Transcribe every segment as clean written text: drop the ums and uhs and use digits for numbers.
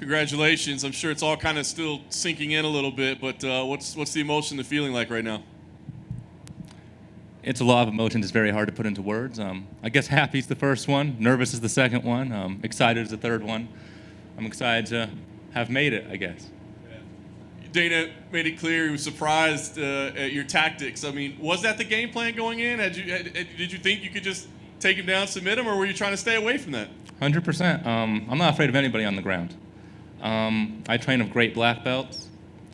Congratulations. I'm sure it's all kind of still sinking in a little bit, but what's the emotion, the feeling like right now? It's a lot of emotions. It's very hard to put into words. I guess happy is the first one. Nervous is the second one. Excited is the third one. I'm excited to have made it, I guess. Dana made it clear he was surprised at your tactics. I mean, was that the game plan going in? Did you think you could just take him down, submit him, or were you trying to stay away from that? 100%. I'm not afraid of anybody on the ground. I train with great black belts,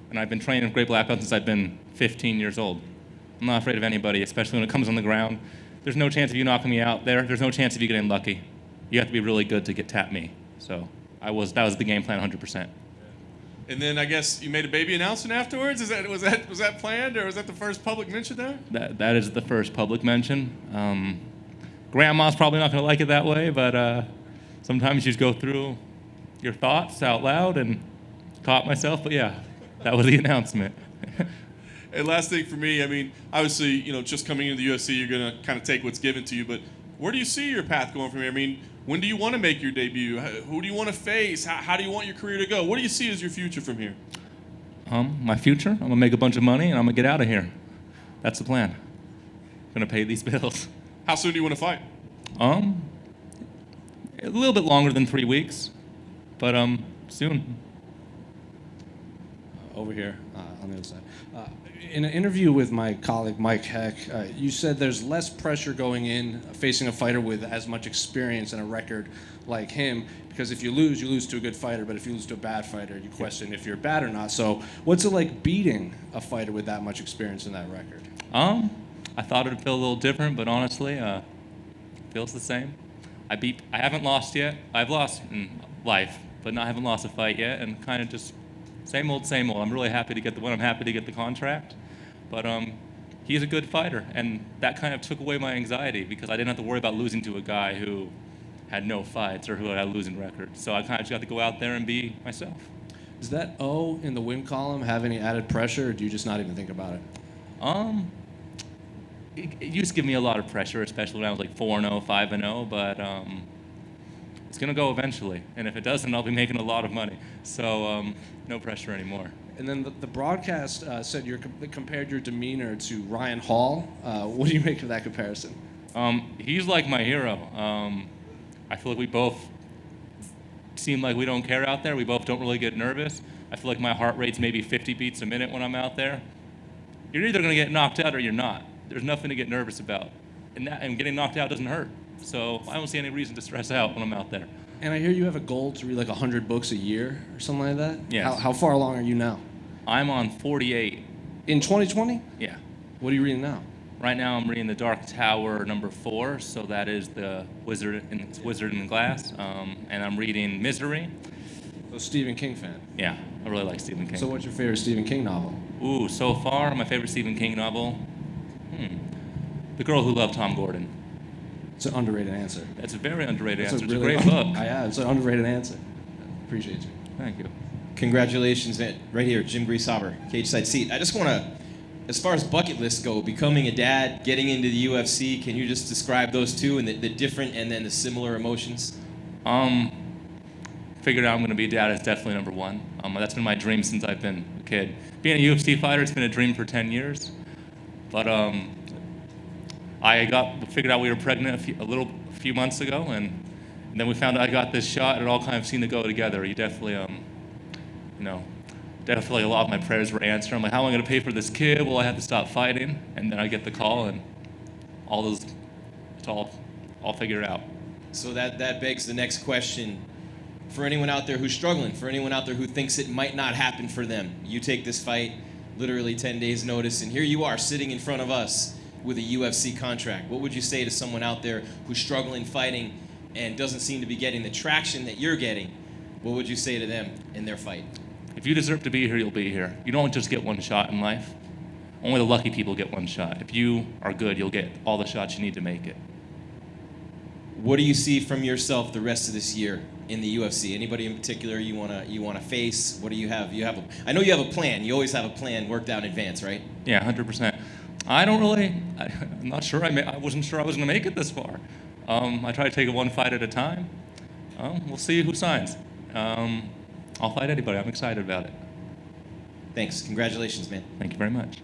and I've been training with great black belts since I've been 15 years old. I'm not afraid of anybody, especially when it comes on the ground. There's no chance of you knocking me out there. There's no chance of you getting lucky. You have to be really good to tap me. So that was the game plan 100%. And then I guess you made a baby announcement afterwards. Was that planned, or was that the first public mention there? That is the first public mention. Grandma's probably not going to like it that way, but sometimes you just go through your thoughts out loud and caught myself. But yeah, that was the announcement. And last thing for me, I mean, obviously, just coming into the UFC, you're going to kind of take what's given to you. But where do you see your path going from here? I mean, when do you want to make your debut? Who do you want to face? How do you want your career to go? What do you see as your future from here? My future? I'm going to make a bunch of money, and I'm going to get out of here. That's the plan. I'm going to pay these bills. How soon do you want to fight? A little bit longer than 3 weeks, but soon. Over here on the other side. In an interview with my colleague Mike Heck, you said there's less pressure going in facing a fighter with as much experience and a record like him, because if you lose to a good fighter, but if you lose to a bad fighter, you question if you're bad or not. So what's it like beating a fighter with that much experience and that record? I thought it'd feel a little different, but honestly, feels the same. I haven't lost yet. I've lost in life, but I haven't lost a fight yet, and kind of just same old, same old. I'm really happy to get the win. I'm happy to get the contract. But he's a good fighter, and that kind of took away my anxiety because I didn't have to worry about losing to a guy who had no fights or who had a losing record. So I kind of just got to go out there and be myself. Does that O in the win column have any added pressure, or do you just not even think about it? It used to give me a lot of pressure, especially when I was like 4-0, 5-0, but it's going to go eventually. And if it doesn't, I'll be making a lot of money. So no pressure anymore. And then the broadcast said compared your demeanor to Ryan Hall. What do you make of that comparison? He's like my hero. I feel like we both seem like we don't care out there. We both don't really get nervous. I feel like my heart rate's maybe 50 beats a minute when I'm out there. You're either going to get knocked out or you're not. There's nothing to get nervous about. And getting knocked out doesn't hurt. So I don't see any reason to stress out when I'm out there. And I hear you have a goal to read like 100 books a year or something like that? Yes. How far along are you now? I'm on 48. In 2020? Yeah. What are you reading now? Right now I'm reading The Dark Tower #4, so that is the Wizard in the Glass. And I'm reading Misery. So Stephen King fan? Yeah, I really like Stephen King. So what's your favorite Stephen King novel? Ooh, so far, my favorite Stephen King novel? The Girl Who Loved Tom Gordon. It's an underrated answer. That's a very underrated answer. It's a great book. It's an underrated answer. Appreciate you. Thank you. Congratulations, right here, Jim Greasehaber, cage side seat. I just want to, as far as bucket lists go, becoming a dad, getting into the UFC, can you just describe those two and the different and then the similar emotions? Figured out I'm going to be a dad is definitely number one. That's been my dream since I've been a kid. Being a UFC fighter, it's been a dream for 10 years. But I figured out we were pregnant a few months ago, and then we found out I got this shot, and it all kind of seemed to go together. You definitely, definitely feel like a lot of my prayers were answered. I'm like, how am I going to pay for this kid? Well, I have to stop fighting, and then I get the call, and it's all figured out. So that begs the next question. For anyone out there who's struggling, for anyone out there who thinks it might not happen for them, you take this fight, literally 10 days notice, and here you are sitting in front of us with a UFC contract. What would you say to someone out there who's struggling fighting and doesn't seem to be getting the traction that you're getting? What would you say to them in their fight? If you deserve to be here, you'll be here. You don't just get one shot in life. Only the lucky people get one shot. If you are good, you'll get all the shots you need to make it. What do you see from yourself the rest of this year in the UFC? Anybody in particular you wanna face? What do you have? I know you have a plan. You always have a plan worked out in advance, right? Yeah, 100%. I'm not sure. I wasn't sure I was going to make it this far. I try to take it one fight at a time. We'll see who signs. I'll fight anybody. I'm excited about it. Thanks. Congratulations, man. Thank you very much.